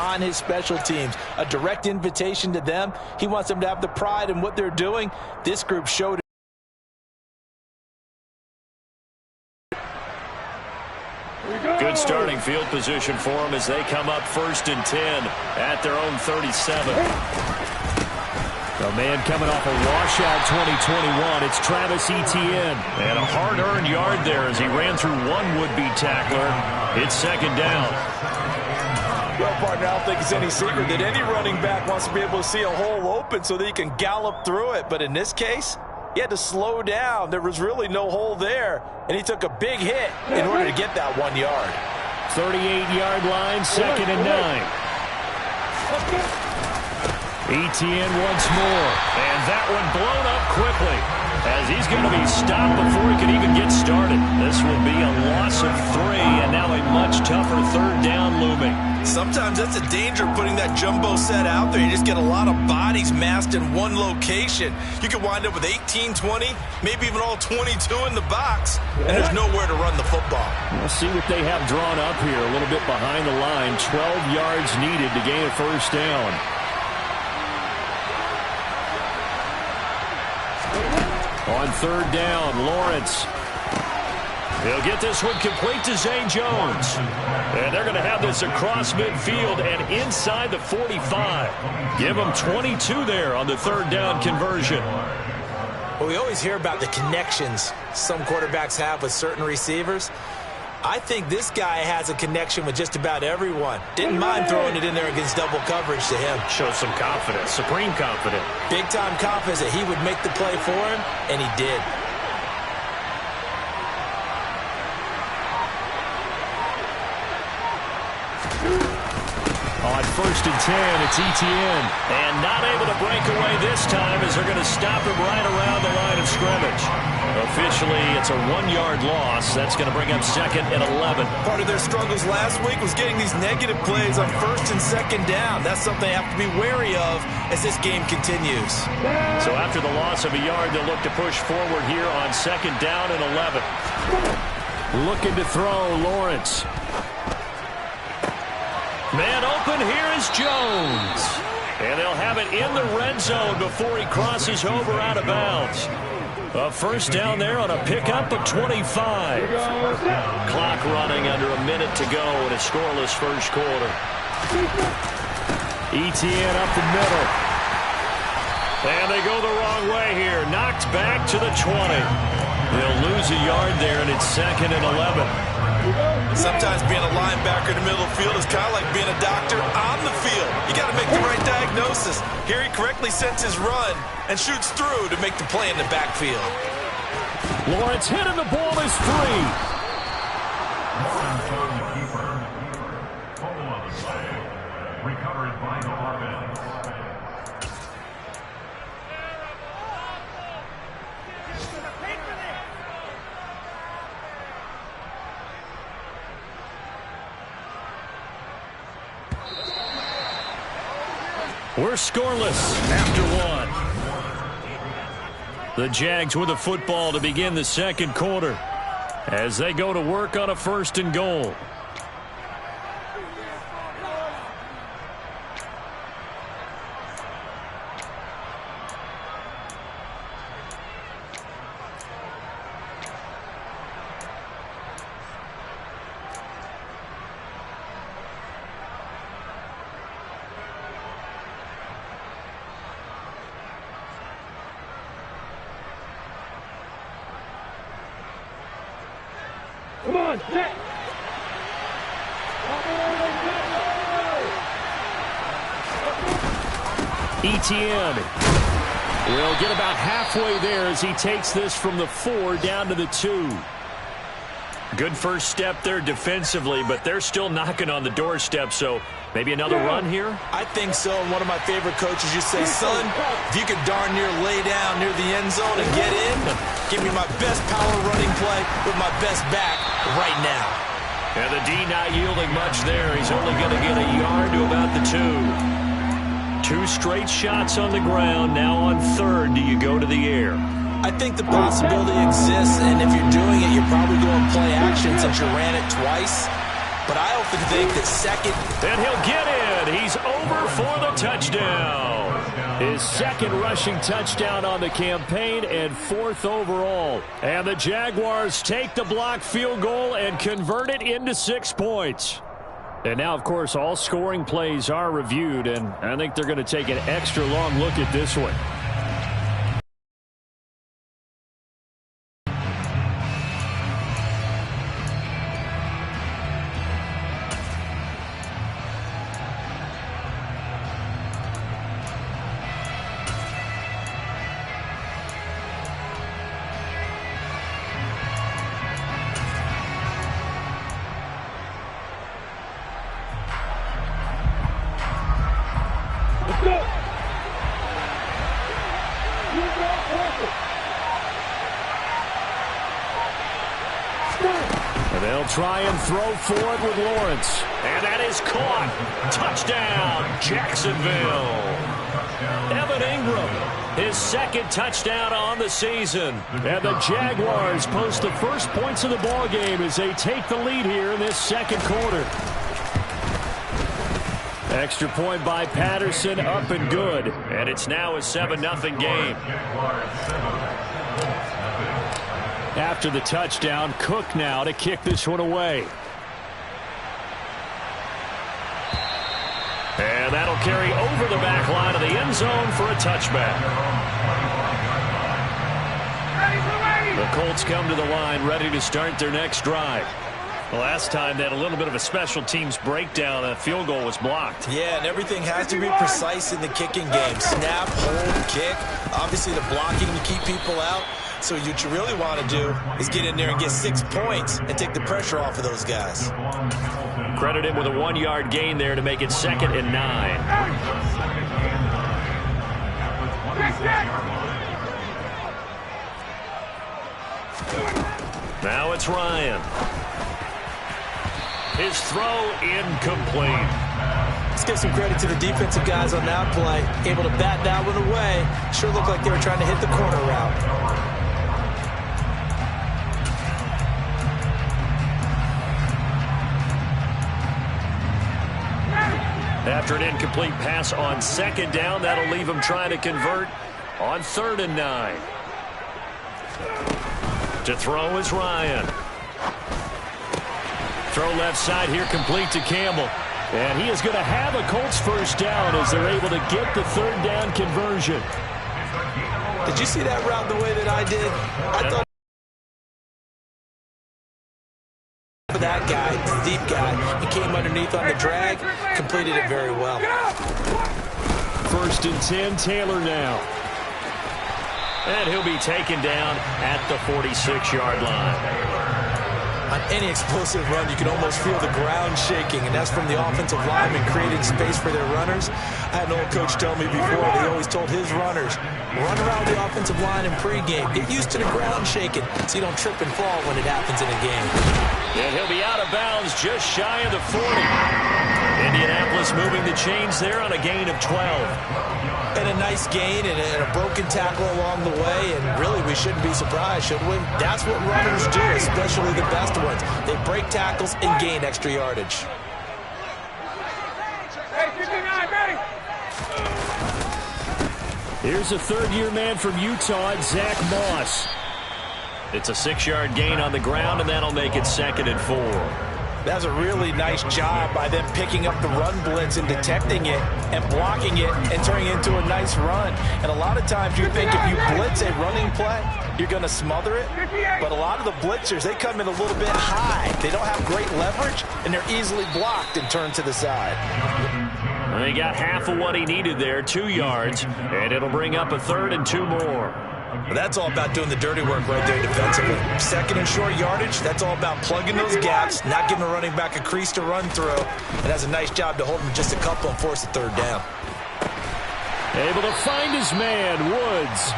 on his special teams. A direct invitation to them. He wants them to have the pride in what they're doing. This group showed it. Good starting field position for them as they come up 1st and 10 at their own 37. The man coming off a washout 2021, it's Travis Etienne. And a hard-earned yard there as he ran through one would-be tackler. It's 2nd down. Well, partner, I don't think it's any secret that any running back wants to be able to see a hole open so that he can gallop through it. But in this case, he had to slow down. There was really no hole there, and he took a big hit in order to get that 1 yard. 38-yard line, 2nd and 9. Etienne once more. And that one blown up quickly as he's going to be stopped before he can even get started. This will be a loss of 3, and now a much tougher 3rd down looming. Sometimes that's the danger of putting that jumbo set out there. You just get a lot of bodies massed in one location. You could wind up with 18, 20, maybe even all 22 in the box, and there's nowhere to run the football. We'll see what they have drawn up here. A little bit behind the line. 12 yards needed to gain a 1st down. On 3rd down, Lawrence. He'll get this one complete to Zay Jones. And they're going to have this across midfield and inside the 45. Give them 22 there on the 3rd down conversion. Well, we always hear about the connections some quarterbacks have with certain receivers. I think this guy has a connection with just about everyone. Didn't mind throwing it in there against double coverage to him. Shows some confidence, supreme confidence. Big-time confidence that he would make the play for him, and he did. On 1st and 10, it's Etienne. And not able to break away this time as they're going to stop him right around the line of scrimmage. Officially, it's a 1-yard loss. That's going to bring up 2nd and 11. Part of their struggles last week was getting these negative plays on 1st and 2nd down. That's something they have to be wary of as this game continues. So after the loss of a yard, they'll look to push forward here on 2nd down and 11. Looking to throw, Lawrence. Man open, here is Jones. And they'll have it in the red zone before he crosses over out of bounds. A 1st down there on a pickup of 25. Clock running under a minute to go in a scoreless 1st quarter. Etienne up the middle. And they go the wrong way here. Knocked back to the 20. They'll lose a yard there, and it's 2nd and 11. Sometimes being a linebacker in the middle of the field is kind of like being a doctor on the field. You got to make the right diagnosis. Here he correctly sets his run and shoots through to make the play in the backfield. Lawrence hit and the ball is free. Recovered by the offense. We're scoreless after 1. The Jags with the football to begin the 2nd quarter as they go to work on a 1st and goal. Come on, set. Etienne will get about halfway there as he takes this from the 4 down to the 2. Good first step there defensively, but they're still knocking on the doorstep, so maybe another run here? I think so, and one of my favorite coaches just say, son, if you could darn near lay down near the end zone and get in, give me my best power running play with my best back right now. And the D not yielding much there. He's only going to get a yard to about the 2. 2 straight shots on the ground. Now on 3rd, do you go to the air? I think the possibility exists, and if you're doing it, you're probably going play action since you ran it twice. But I often think that 2nd... And he'll get in. He His second rushing touchdown on the campaign and 4th overall. And the Jaguars take the blocked field goal and convert it into 6 points. And now, of course, all scoring plays are reviewed, and I think they're going to take an extra long look at this one. They'll try and throw forward with Lawrence. And that is caught. Touchdown, Jacksonville. Evan Ingram, his second touchdown on the season. And the Jaguars post the first points of the ballgame as they take the lead here in this second quarter. Extra point by Patterson, up and good. And it's now a 7-0 game. After the touchdown, Cook now to kick this one away. And that'll carry over the back line of the end zone for a touchback. The Colts come to the line ready to start their next drive. The last time they had a little bit of a special teams breakdown, a field goal was blocked. Yeah, and everything has to be precise in the kicking game. Snap, hold, kick. Obviously the blocking to keep people out. So what you really want to do is get in there and get 6 points and take the pressure off of those guys. Credit him with a 1-yard gain there to make it 2nd and 9. Now it's Ryan. His throw incomplete. Let's give some credit to the defensive guys on that play. Able to bat that one away. Sure looked like they were trying to hit the corner route. After an incomplete pass on 2nd down, that'll leave him trying to convert on 3rd and 9. To throw is Ryan. Throw left side here, complete to Campbell. And he is going to have a Colts first down as they're able to get the 3rd down conversion. Did you see that route the way that I did? I thought that guy, the deep guy, he came underneath on the drag, completed it very well. 1st and 10, Taylor now. And he'll be taken down at the 46-yard line. On any explosive run, you can almost feel the ground shaking, and that's from the offensive linemen creating space for their runners. I had an old coach tell me before, he always told his runners, run around the offensive line in pregame. Get used to the ground shaking so you don't trip and fall when it happens in a game. And he'll be out of bounds just shy of the 40. Indianapolis moving the chains there on a gain of 12. And a nice gain and a broken tackle along the way, and really we shouldn't be surprised, should we? That's what runners do, especially the best ones. They break tackles and gain extra yardage. Here's a 3rd-year man from Utah, Zach Moss. It's a 6-yard gain on the ground, and that'll make it 2nd and 4. That's a really nice job by them picking up the run blitz and detecting it and blocking it and turning it into a nice run. And a lot of times you think if you blitz a running play, you're going to smother it. But a lot of the blitzers, they come in a little bit high. They don't have great leverage, and they're easily blocked and turned to the side. Well, he got half of what he needed there, 2 yards, and it'll bring up a 3rd and 2 more. Well, that's all about doing the dirty work right there defensively. 2nd and short yardage, that's all about plugging those gaps, not giving a running back a crease to run through. And has a nice job to hold him just a couple and force the 3rd down. Able to find his man, Woods.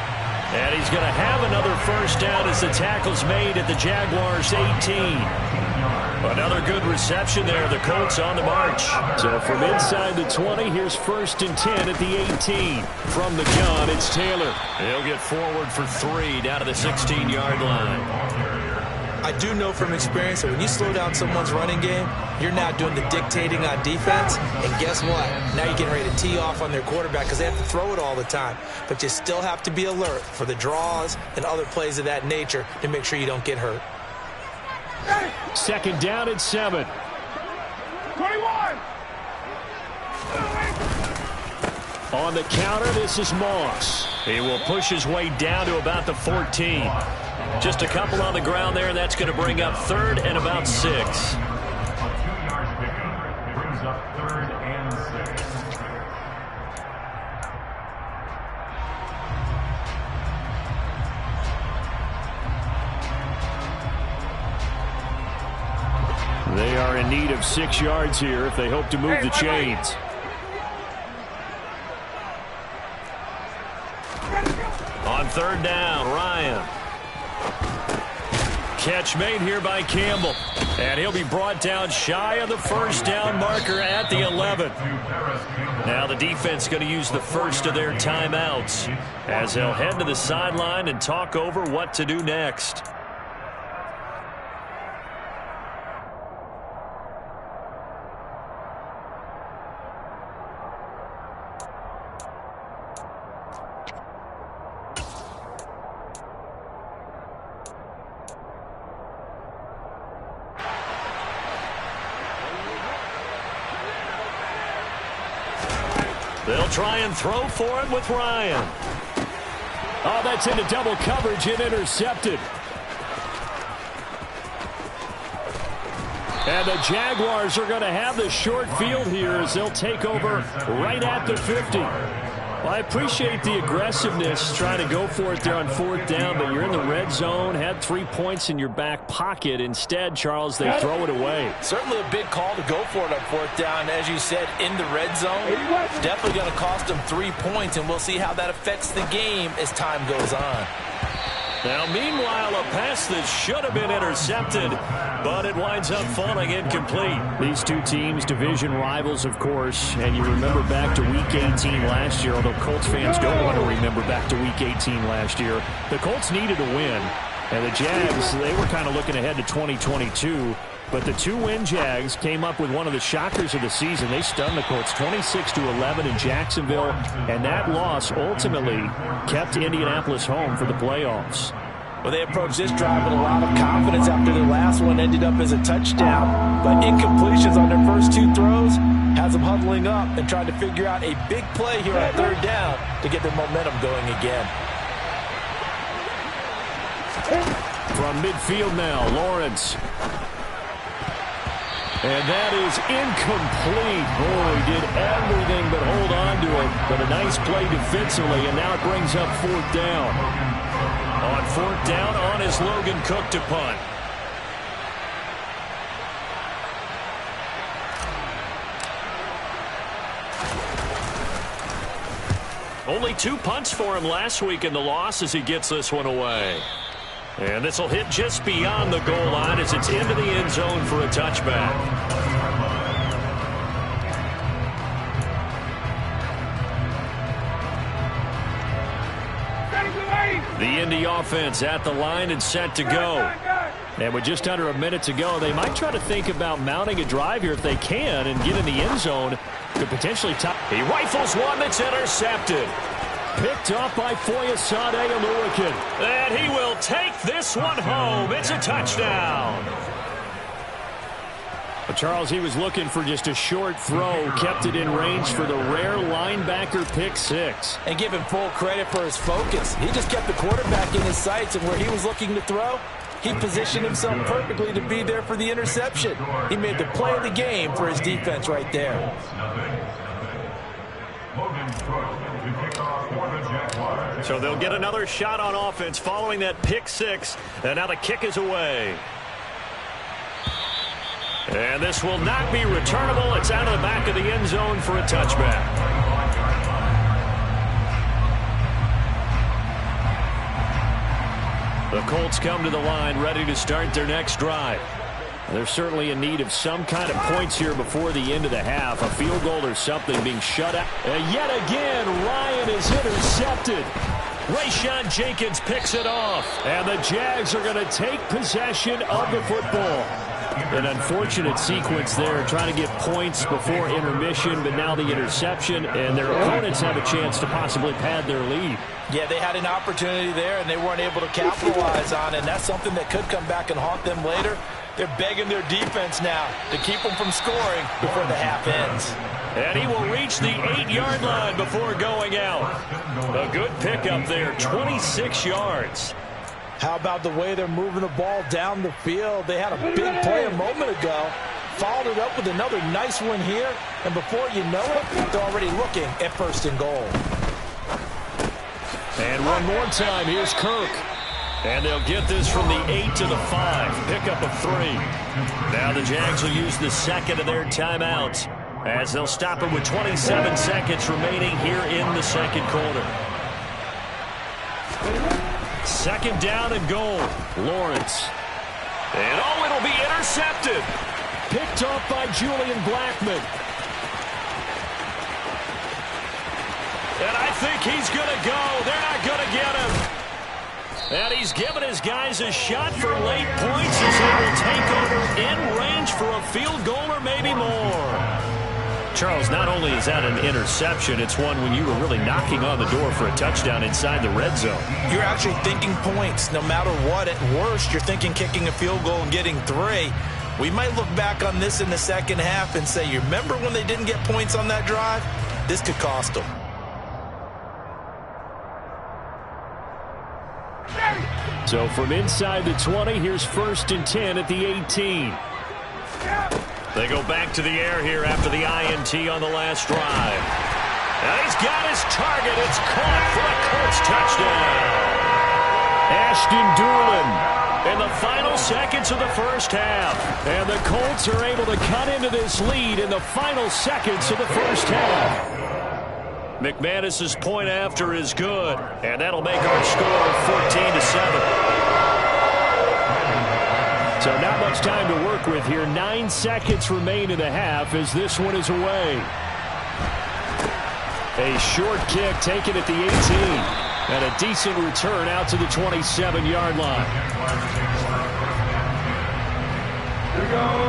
And he's going to have another first down as the tackle's made at the Jaguars' 18. Another good reception there. The Colts on the march. So from inside the 20, here's 1st and 10 at the 18. From the gun, it's Taylor. He'll get forward for 3 down to the 16-yard line. I do know from experience that when you slow down someone's running game, you're now doing the dictating on defense. And guess what? Now you're getting ready to tee off on their quarterback because they have to throw it all the time. But you still have to be alert for the draws and other plays of that nature to make sure you don't get hurt. Second down and 7. 21. On the counter, this is Moss. He will push his way down to about the 14. Just a couple on the ground there, and that's going to bring up 3rd and about 6. A 2-yard pickup brings up 3rd and 6. They are in need of 6 yards here if they hope to move the chains. On 3rd down, Ryan. Catch made here by Campbell. And he'll be brought down shy of the 1st down marker at the 11. Now the defense going to use the first of their timeouts as they'll head to the sideline and talk over what to do next. They'll try and throw for it with Ryan. Oh, that's into double coverage and intercepted. And the Jaguars are going to have the short field here as they'll take over right at the 50. Well, I appreciate the aggressiveness trying to go for it there on 4th down, but you're in the red zone, had 3 points in your back pocket. Instead, Charles, they throw it away. Certainly a big call to go for it on 4th down. As you said, in the red zone, definitely going to cost them 3 points, and we'll see how that affects the game as time goes on. Now, meanwhile, a pass that should have been intercepted, but it winds up falling incomplete. These two teams, division rivals, of course, and you remember back to Week 18 last year, although Colts fans don't want to remember back to Week 18 last year. The Colts needed a win, and the Jags, they were kind of looking ahead to 2022, but the 2-win Jags came up with one of the shockers of the season. They stunned the Colts 26-11 in Jacksonville, and that loss ultimately kept Indianapolis home for the playoffs. Well, they approached this drive with a lot of confidence after their last one ended up as a touchdown. But incompletions on their first 2 throws has them huddling up and trying to figure out a big play here on 3rd down to get their momentum going again. From midfield now, Lawrence. And that is incomplete. Oh, he did everything but hold on to it. But a nice play defensively, and now it brings up 4th down. On 4th down, on is Logan Cook to punt. Only 2 punts for him last week in the loss as he gets this one away. And this will hit just beyond the goal line as it's into the end zone for a touchback. The Indy offense at the line and set to go. And with just under a minute to go, they might try to think about mounting a drive here if they can and get in the end zone to potentially top. He rifles one that's intercepted. Picked off by Foyesade Oluwakin. And he will take this one home. It's a touchdown. But Charles, he was looking for just a short throw, kept it in range for the rare linebacker pick 6. And give him full credit for his focus. He just kept the quarterback in his sights, and where he was looking to throw, he positioned himself perfectly to be there for the interception. He made the play of the game for his defense right there. So they'll get another shot on offense following that pick 6. And now the kick is away. And this will not be returnable. It's out of the back of the end zone for a touchback. The Colts come to the line ready to start their next drive. They're certainly in need of some kind of points here before the end of the half. A field goal or something being shut out. And yet again, Ryan is intercepted. Rayshawn Jenkins picks it off. And the Jags are going to take possession of the football. An unfortunate sequence there, trying to get points before intermission, but now the interception, and their opponents have a chance to possibly pad their lead. Yeah, they had an opportunity there, and they weren't able to capitalize on it, and that's something that could come back and haunt them later. They're begging their defense now to keep them from scoring before the half ends. And he will reach the 8-yard line before going out. A good pickup there, 26 yards. How about the way they're moving the ball down the field? They had a big play a moment ago, followed it up with another nice one here, and before you know it, they're already looking at 1st and goal. And one more time, here's Kirk. And they'll get this from the 8 to the 5, pickup of 3. Now the Jags will use the second of their timeouts as they'll stop it with 27 seconds remaining here in the second quarter. 2nd down and goal. Lawrence. And it'll be intercepted. Picked off by Julian Blackmon. And I think he's going to go. They're not going to get him. And he's given his guys a shot for late points as they will take over in range for a field goal or maybe more. Charles, not only is that an interception, it's one when you were really knocking on the door for a touchdown inside the red zone. You're actually thinking points. No matter what, at worst, you're thinking kicking a field goal and getting 3. We might look back on this in the second half and say, you remember when they didn't get points on that drive? This could cost them. So from inside the 20, here's 1st and 10 at the 18. They go back to the air here after the INT on the last drive. And he's got his target. It's caught for a Colts touchdown. Ashton Dulin In the final seconds of the first half. And the Colts are able to cut into this lead in the final seconds of the first half. McManus's point after is good, and that'll make our score 14-7. So not much time to work with here. 9 seconds remain in the half as this one is away. A short kick taken at the 18. And a decent return out to the 27-yard line.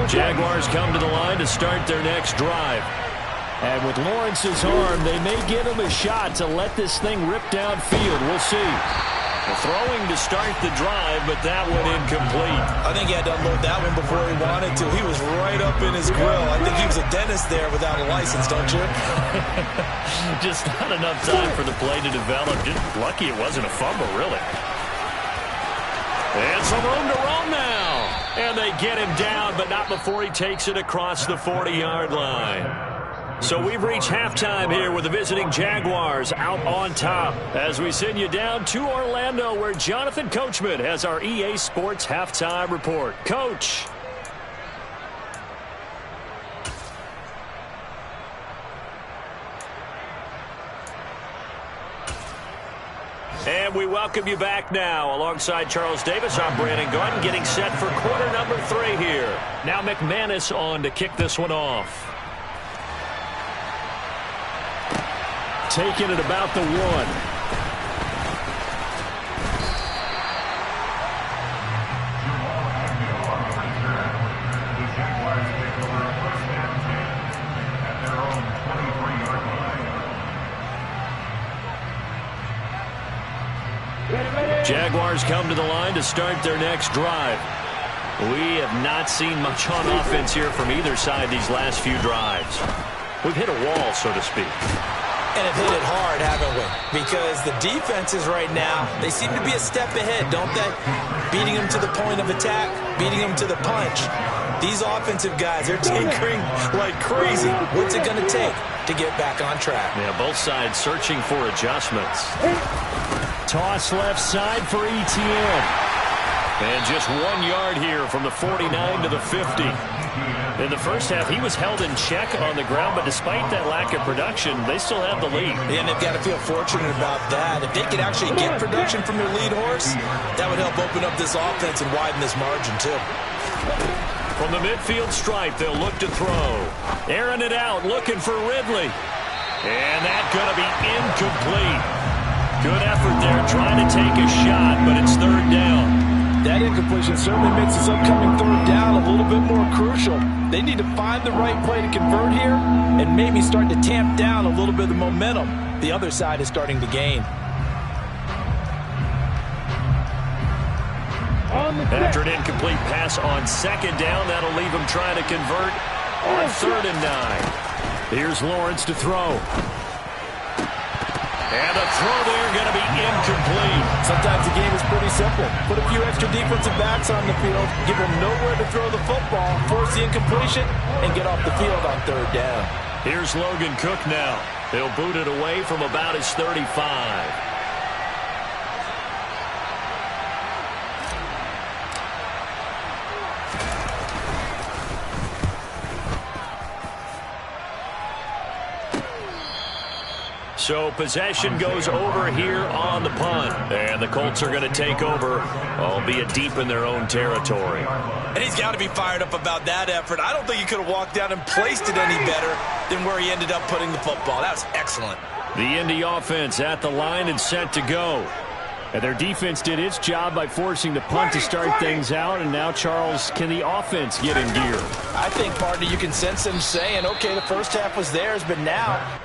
Jaguars come to the line to start their next drive. And with Lawrence's arm, they may give him a shot to let this thing rip downfield. We'll see. Throwing to start the drive, but that one incomplete. I think he had to unload that one before he wanted to. He was right up in his grill. I think he was a dentist there without a license, don't you? Just not enough time for the play to develop. Just lucky it wasn't a fumble, really. And some room to roam now. And they get him down, but not before he takes it across the 40-yard line. So we've reached halftime here with the visiting Jaguars out on top as we send you down to Orlando where Jonathan Coachman has our EA Sports halftime report. Coach. And we welcome you back now. Alongside Charles Davis, I'm Brandon Gaudin getting set for quarter number 3 here. Now McManus on to kick this one off. Taking it about the 1. Jaguars come to the line to start their next drive. We have not seen much on offense here from either side these last few drives. We've hit a wall, so to speak. And have hit it hard, haven't we? Because the defenses right now, they seem to be a step ahead, don't they? Beating them to the point of attack, beating them to the punch. These offensive guys, they're tinkering like crazy. What's it going to take to get back on track? Yeah, both sides searching for adjustments. Toss left side for Etienne. And just 1 yard here from the 49 to the 50. In the first half, he was held in check on the ground, but despite that lack of production, they still have the lead. And they've got to feel fortunate about that. If they could actually get production from their lead horse, that would help open up this offense and widen this margin, too. From the midfield stripe, they'll look to throw. Airing it out, looking for Ridley. And that's going to be incomplete. Good effort there trying to take a shot, but it's third down. That incompletion certainly makes this upcoming third down a little bit more crucial. They need to find the right play to convert here and maybe start to tamp down a little bit of the momentum the other side is starting to gain. After an incomplete pass on second down, that'll leave him trying to convert on 3rd and 9. Here's Lawrence to throw. And the throw there going to be incomplete. Sometimes the game is pretty simple. Put a few extra defensive backs on the field, give them nowhere to throw the football, force the incompletion, and get off the field on 3rd down. Here's Logan Cook now. He'll boot it away from about his 35. So possession goes over here on the punt. And the Colts are going to take over, albeit deep in their own territory. And he's got to be fired up about that effort. I don't think he could have walked down and placed it any better than where he ended up putting the football. That was excellent. The Indy offense at the line and set to go. And their defense did its job by forcing the punt to start things out. And now, Charles, can the offense get in gear? I think, partner, you can sense them saying, okay, the first half was theirs, but now...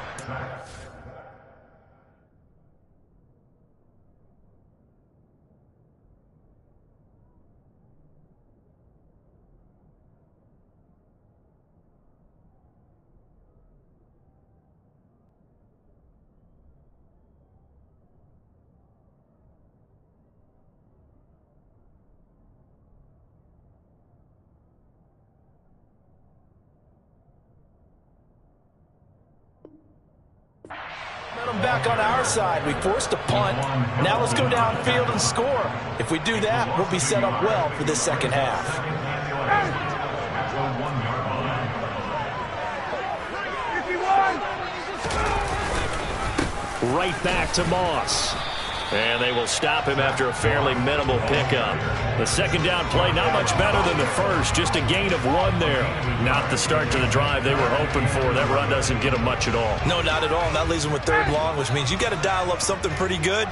Back on our side. We forced a punt. Now let's go downfield and score. If we do that, we'll be set up well for this second half. Right back to Moss. And they will stop him after a fairly minimal pickup. The second down play, not much better than the first. Just a gain of 1 there. Not the start to the drive they were hoping for. That run doesn't get them much at all. No, not at all. And that leaves them with 3rd and long, which means you've got to dial up something pretty good.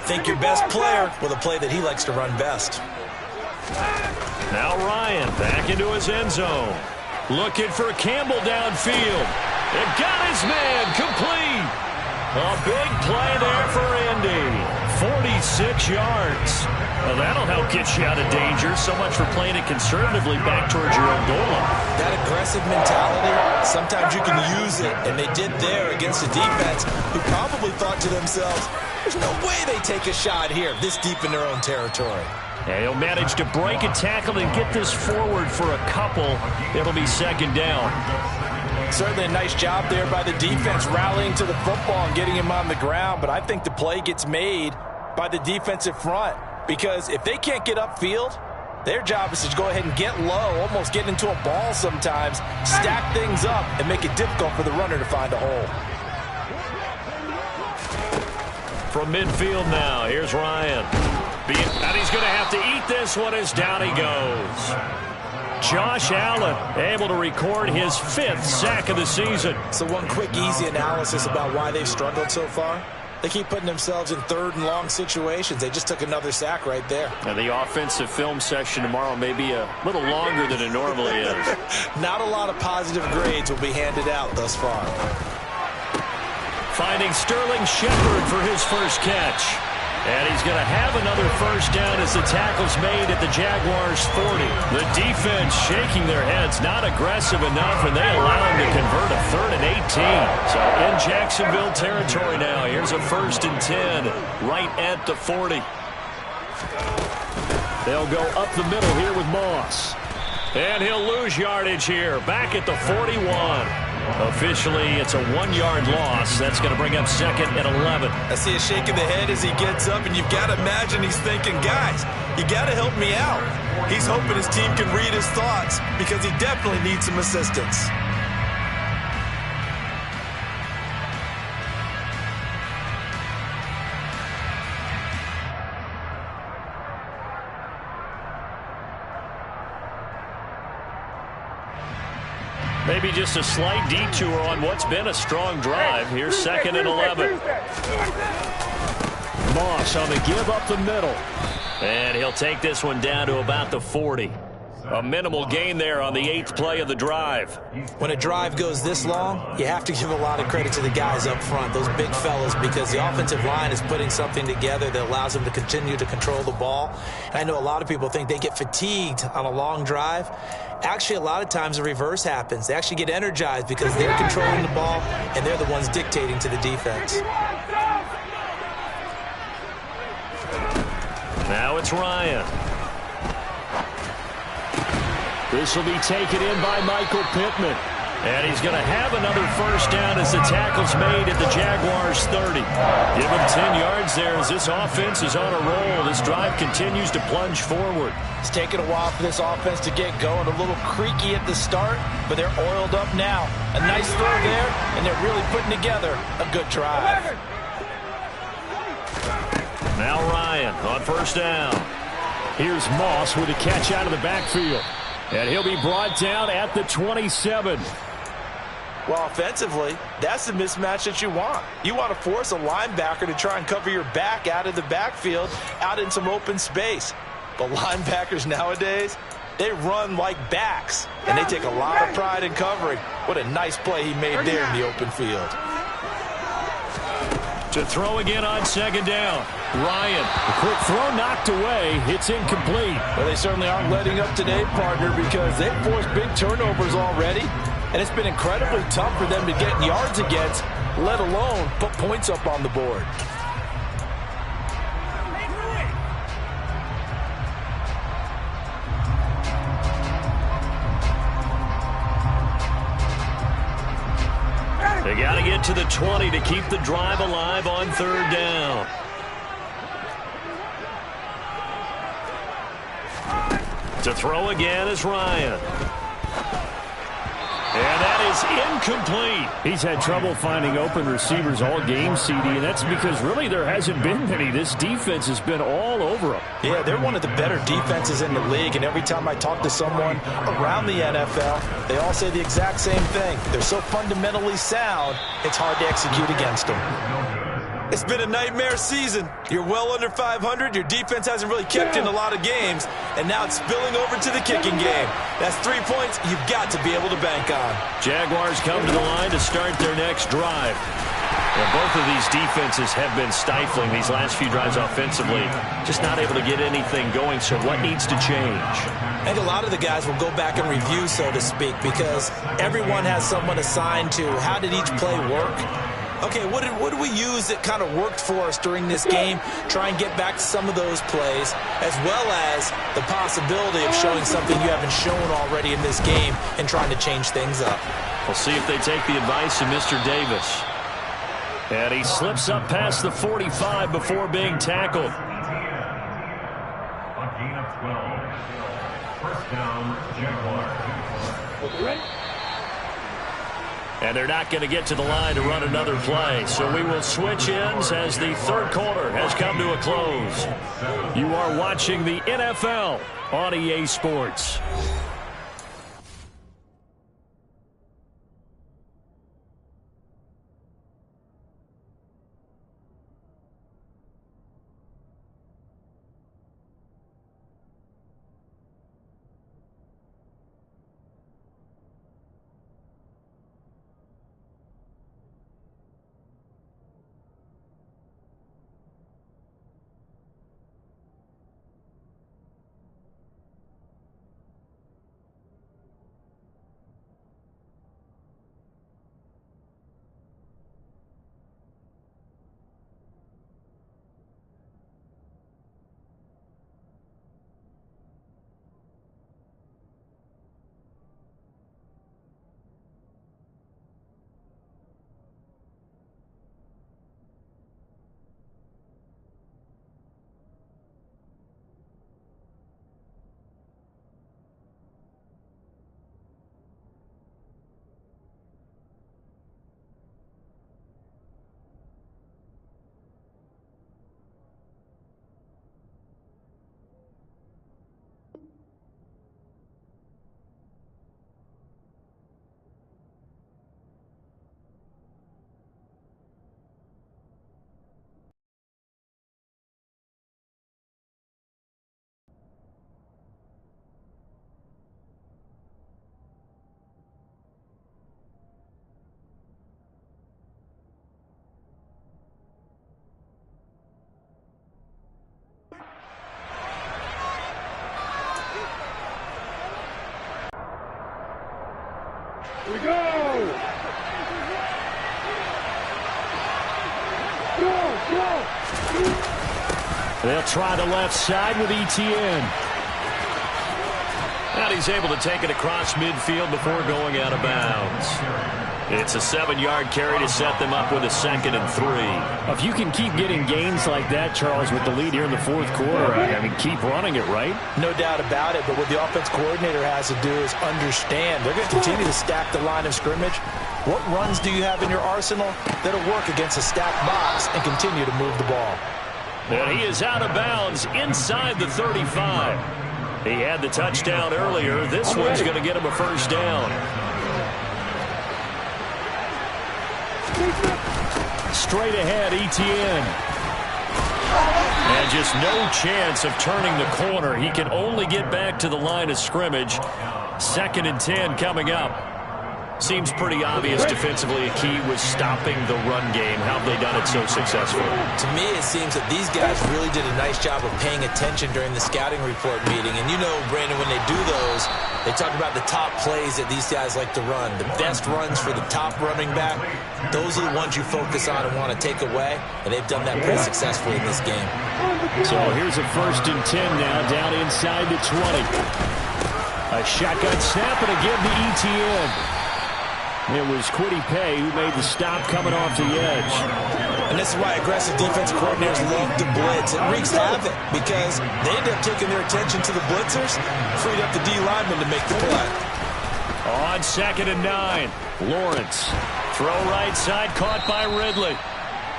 Think your best player with a play that he likes to run best. Now Ryan back into his end zone. Looking for Campbell downfield. And got his man complete. A big play there for Indy. 46 yards. Well, that'll help get you out of danger. So much for playing it conservatively back towards your own goal line. That aggressive mentality, sometimes you can use it, and they did there against a defense who probably thought to themselves, there's no way they take a shot here this deep in their own territory. And he'll manage to break a tackle and get this forward for a couple. It'll be second down. Certainly a nice job there by the defense rallying to the football and getting him on the ground, but I think the play gets made by the defensive front because if they can't get upfield, their job is to go ahead and get low, almost get into a ball sometimes, stack things up, and make it difficult for the runner to find a hole. From midfield now, here's Ryan. And he's going to have to eat this one as down he goes. Josh Allen able to record his 5th sack of the season. So one quick, easy analysis about why they've struggled so far. They keep putting themselves in 3rd and long situations. They just took another sack right there. And the offensive film session tomorrow may be a little longer than it normally is. Not a lot of positive grades will be handed out thus far. Finding Sterling Shepard for his first catch. And he's going to have another first down as the tackle's made at the Jaguars' 40. The defense shaking their heads, not aggressive enough, and they allow him to convert a 3rd and 18. So in Jacksonville territory now, here's a 1st and 10 right at the 40. They'll go up the middle here with Moss. And he'll lose yardage here, back at the 41. Officially, it's a 1-yard loss. That's going to bring up 2nd and 11. I see a shake of the head as he gets up, and you've got to imagine he's thinking, guys, you got to help me out. He's hoping his team can read his thoughts because he definitely needs some assistance. Maybe just a slight detour on what's been a strong drive. Here's 2nd and 11. Moss on the give up the middle. And he'll take this one down to about the 40. A minimal gain there on the 8th play of the drive. When a drive goes this long, you have to give a lot of credit to the guys up front, those big fellas, because the offensive line is putting something together that allows them to continue to control the ball. And I know a lot of people think they get fatigued on a long drive. Actually, a lot of times the reverse happens. They actually get energized because they're controlling the ball, and they're the ones dictating to the defense. Now it's Ryan. This will be taken in by Michael Pittman. And he's going to have another first down as the tackle's made at the Jaguars' 30. Give him 10 yards there as this offense is on a roll. This drive continues to plunge forward. It's taken a while for this offense to get going. A little creaky at the start, but they're oiled up now. A nice throw there, and they're really putting together a good drive. Now Ryan on first down. Here's Moss with a catch out of the backfield. And he'll be brought down at the 27. Well, offensively, that's the mismatch that you want. You want to force a linebacker to try and cover your back out of the backfield, out in some open space. But linebackers nowadays, they run like backs, and they take a lot of pride in covering. What a nice play he made there in the open field. To throw again on second down. Ryan. The quick throw knocked away. It's incomplete. Well, they certainly aren't letting up today, partner, because they've forced big turnovers already. And it's been incredibly tough for them to get yards against, let alone put points up on the board. They got to get to the 20 to keep the drive alive on third down. To throw again is Ryan. And that is incomplete. He's had trouble finding open receivers all game, CD, and that's because really there hasn't been many. This defense has been all over them. Yeah, they're one of the better defenses in the league, and every time I talk to someone around the NFL, they all say the exact same thing. They're so fundamentally sound, it's hard to execute against them. It's been a nightmare season. You're well under 500. Your defense hasn't really kept in a lot of games, and now it's spilling over to the kicking game. That's 3 points you've got to be able to bank on. Jaguars come to the line to start their next drive. Well, both of these defenses have been stifling these last few drives offensively. Just not able to get anything going, so what needs to change? I think a lot of the guys will go back and review, so to speak, because everyone has someone assigned to how did each play work. Okay, what did we use that kind of worked for us during this game? Try and get back to some of those plays, as well as the possibility of showing something you haven't shown already in this game and trying to change things up. We'll see if they take the advice of Mr. Davis. And he slips up past the 45 before being tackled. A gain of 12. First down, Jaguars. And they're not going to get to the line to run another play. So we will switch ends as the third quarter has come to a close. You are watching the NFL on EA Sports. They'll try the left side with Etienne. And he's able to take it across midfield before going out of bounds. It's a 7-yard carry to set them up with a 2nd and 3. If you can keep getting gains like that, Charles, with the lead here in the fourth quarter, I mean, keep running it, right? No doubt about it, but what the offense coordinator has to do is understand. They're going to continue to stack the line of scrimmage. What runs do you have in your arsenal that'll work against a stacked box and continue to move the ball? And he is out of bounds inside the 35. He had the touchdown earlier. This one's going to get him a first down. Straight ahead, Etienne. And just no chance of turning the corner. He can only get back to the line of scrimmage. 2nd and 10 coming up. Seems pretty obvious defensively a key was stopping the run game. How have they done it so successfully? To me, it seems that these guys really did a nice job of paying attention during the scouting report meeting. And you know, Brandon, when they do those, they talk about the top plays that these guys like to run. The best runs for the top running back, those are the ones you focus on and want to take away. And they've done that pretty successfully in this game. So here's a 1st and 10 now, down inside the 20. A shotgun snap, and again to Etienne. It was Kwity Paye who made the stop coming off the edge. And this is why aggressive defense coordinators love to blitz. It wreaks havoc because they end up taking their attention to the blitzers, freed up the D lineman to make the play. On 2nd and 9, Lawrence. Throw right side, caught by Ridley.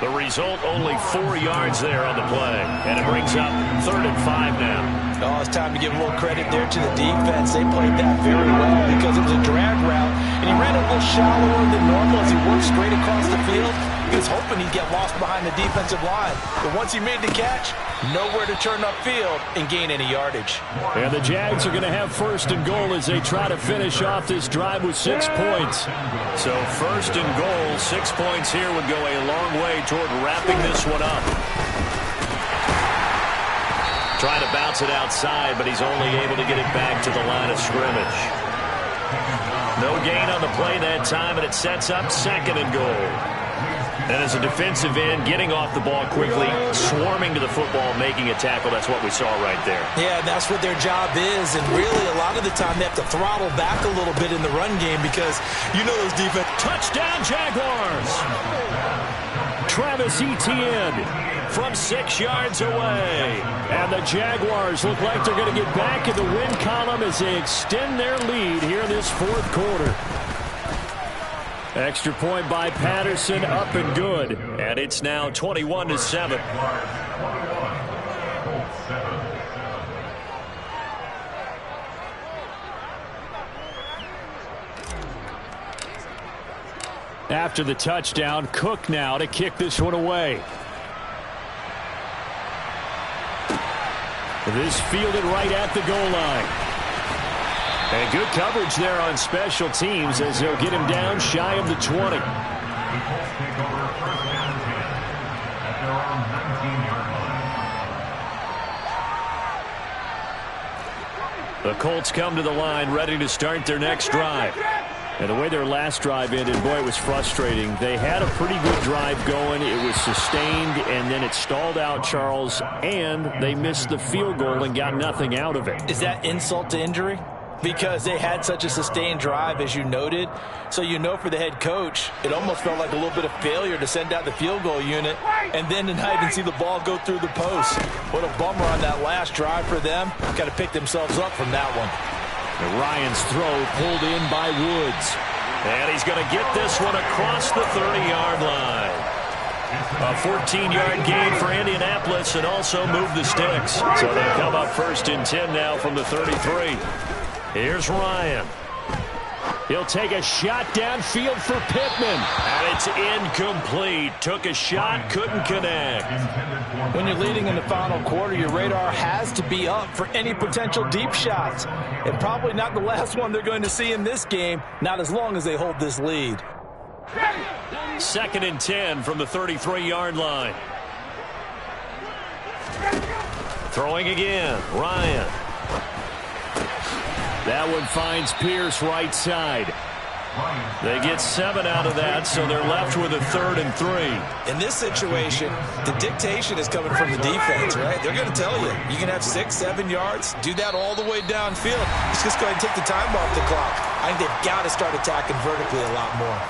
The result, only 4 yards there on the play. And it brings up 3rd and 5 now. Oh, it's time to give a little credit there to the defense. They played that very well because it was a drag route, and he ran a little shallower than normal as he worked straight across the field. He was hoping he'd get lost behind the defensive line. But once he made the catch, nowhere to turn upfield and gain any yardage. And the Jags are going to have 1st and goal as they try to finish off this drive with 6 points. So 1st and goal, 6 points here would go a long way toward wrapping this one up. Trying to bounce it outside, but he's only able to get it back to the line of scrimmage. No gain on the play that time, and it sets up 2nd and goal. And as a defensive end, getting off the ball quickly, swarming to the football, making a tackle, that's what we saw right there. Yeah, that's what their job is, and really a lot of the time they have to throttle back a little bit in the run game because you know those defense. Touchdown Jaguars! Travis Etienne from 6 yards away. And the Jaguars look like they're going to get back in the win column as they extend their lead here in this fourth quarter. Extra point by Patterson, up and good. And it's now 21-7. After the touchdown, Cook now to kick this one away. This fielded right at the goal line. And good coverage there on special teams as they'll get him down shy of the 20. The Colts come to the line ready to start their next drive. And the way their last drive ended, boy, it was frustrating. They had a pretty good drive going. It was sustained, and then it stalled out, Charles, and they missed the field goal and got nothing out of it. Is that insult to injury? Because they had such a sustained drive, as you noted. So you know for the head coach, it almost felt like a little bit of failure to send out the field goal unit and then to not even see the ball go through the post. What a bummer on that last drive for them. Got to pick themselves up from that one. And Ryan's throw pulled in by Woods. And he's going to get this one across the 30-yard line. A 14-yard gain for Indianapolis and also move the sticks. So they come up 1st and 10 now from the 33. Here's Ryan. He'll take a shot downfield for Pittman. And it's incomplete. Took a shot, couldn't connect. When you're leading in the final quarter, your radar has to be up for any potential deep shots. And probably not the last one they're going to see in this game, not as long as they hold this lead. 2nd and 10 from the 33-yard line. Throwing again, Ryan. That one finds Pierce right side. They get 7 out of that, so they're left with a 3rd and 3. In this situation, the dictation is coming from the defense, right? They're going to tell you, you can have 6, 7 yards, do that all the way downfield. Let's just go ahead and take the time off the clock. I think they've got to start attacking vertically a lot more.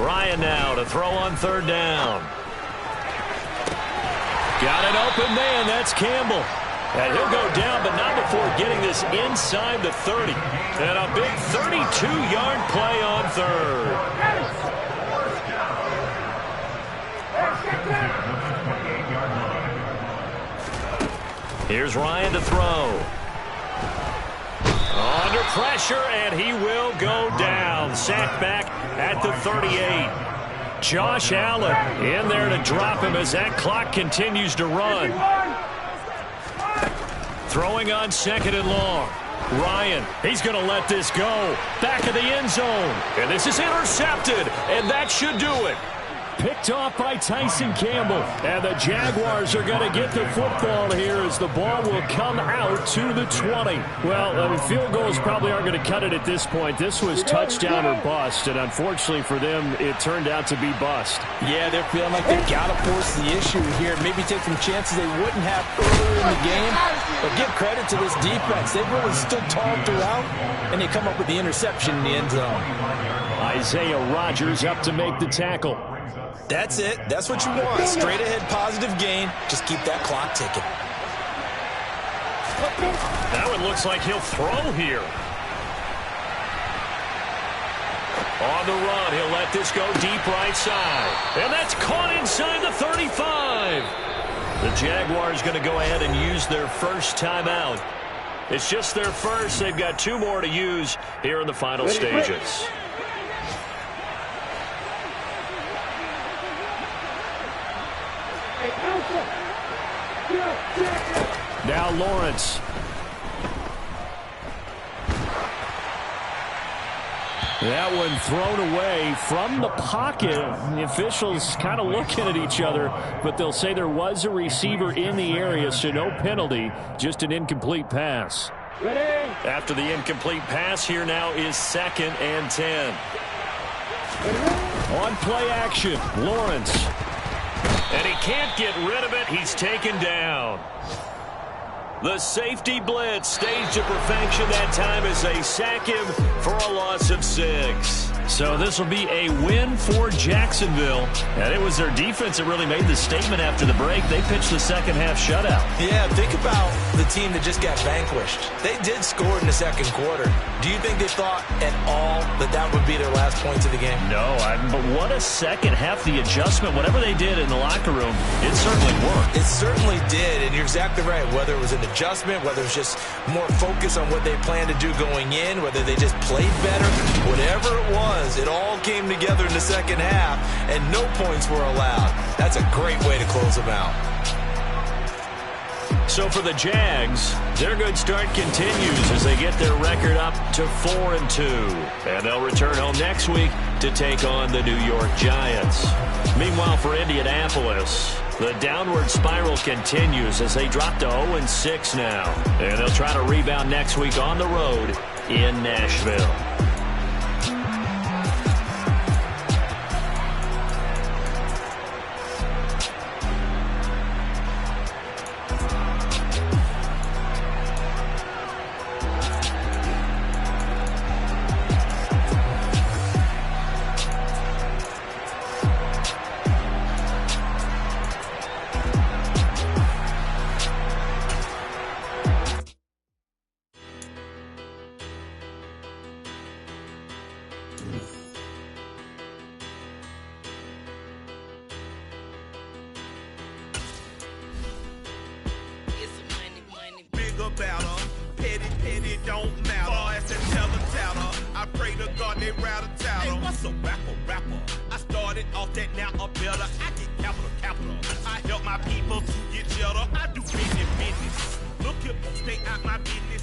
Ryan now to throw on 3rd down. Got an open man. That's Campbell. And he'll go down, but not before getting this inside the 30. And a big 32-yard play on 3rd. Here's Ryan to throw. Under pressure, and he will go down. Sacked back at the 38. Josh Allen in there to drop him as that clock continues to run. Throwing on 2nd and long. Ryan, he's going to let this go. Back of the end zone. And this is intercepted, and that should do it. Picked off by Tyson Campbell. And the Jaguars are going to get the football here as the ball will come out to the 20. Well, field goals probably aren't going to cut it at this point. This was touchdown or bust, and unfortunately for them, it turned out to be bust. Yeah, they're feeling like they've got to force the issue here. Maybe take some chances they wouldn't have earlier in the game. But give credit to this defense. They've really stood tall throughout, and they come up with the interception in the end zone. Isaiah Rodgers up to make the tackle. That's it. That's what you want. Straight ahead positive gain. Just keep that clock ticking. Now it looks like he'll throw here. On the run, he'll let this go deep right side. And that's caught inside the 35. The Jaguars going to go ahead and use their first timeout. It's just their first. They've got 2 more to use here in the final stages. Now Lawrence. That one thrown away from the pocket. The officials kind of looking at each other, but they'll say there was a receiver in the area, so no penalty, just an incomplete pass. Ready? After the incomplete pass, here now is 2nd and 10. On play action, Lawrence. And he can't get rid of it. He's taken down. The safety blitz staged to perfection that time as they sack him for a loss of 6. So this will be a win for Jacksonville. And it was their defense that really made the statement after the break. They pitched the second half shutout. Yeah, think about the team that just got vanquished. They did score in the 2nd quarter. Do you think they thought at all that that would be their last points of the game? No, but what a second half. The adjustment, whatever they did in the locker room, it certainly worked. It certainly did, and you're exactly right. Whether it was an adjustment, whether it was just more focus on what they planned to do going in, whether they just played better, whatever it was, it all came together in the 2nd half, and no points were allowed. That's a great way to close them out. So for the Jags, their good start continues as they get their record up to 4-2. And they'll return home next week to take on the New York Giants. Meanwhile, for Indianapolis, the downward spiral continues as they drop to 0-6 now. And they'll try to rebound next week on the road in Nashville.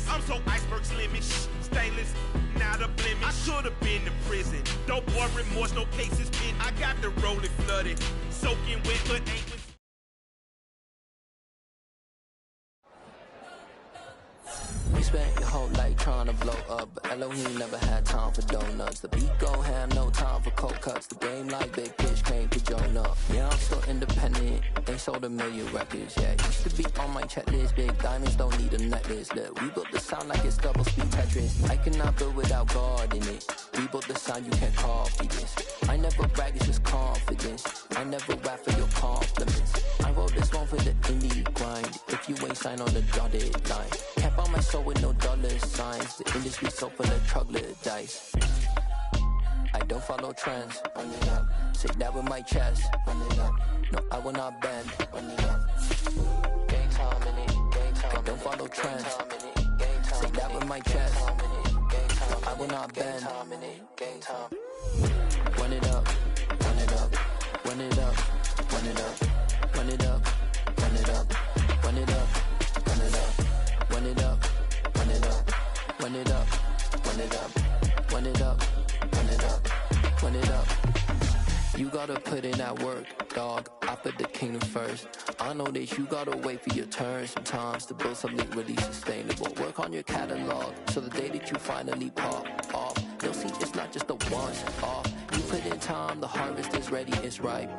I'm so iceberg slimish, stainless, not a blemish. I should have been in prison. Dope boy remorse, no cases pinned. I got the rolling flooded, soaking wet, but ain't with. You spent your whole life trying to blow up, but Elohim never had time for donuts. The beat gon' have no time for cold cuts. The game like Big Fish came to join up. Yeah, I'm still independent, ain't sold a million records. Yeah, used to be on my checklist. Big diamonds don't need a necklace. Look, we built the sound like it's double speed Tetris. I cannot build without God in it. We built the sound, you can't copy this. I never brag, it's just confidence. I never rap for your compliments. I wrote this one for the indie grind. If you ain't signed on the dotted line, can't buy my soul with no dollar signs. The industry so full of troglodytes. I don't follow trends. Run it up. Say that with my chest. Run it up. No, I will not bend. Run it up. Gang time in it. Gang time. I don't follow trends. Say that with my chest. No, I will not bend. Gang time. Run it up. Run it up. Run it up. Run it up. Run it up. Run it up. Run it up. Run it up. Run it up. Run it up. Run it up. Run it up. Run it up. Run it up. Run it up. You gotta put in that work, dog. I put the kingdom first. I know that you gotta wait for your turn sometimes to build something really sustainable. Work on your catalog so the day that you finally pop off, you'll see it's not just a once off. You put in time, the harvest is ready, it's ripe.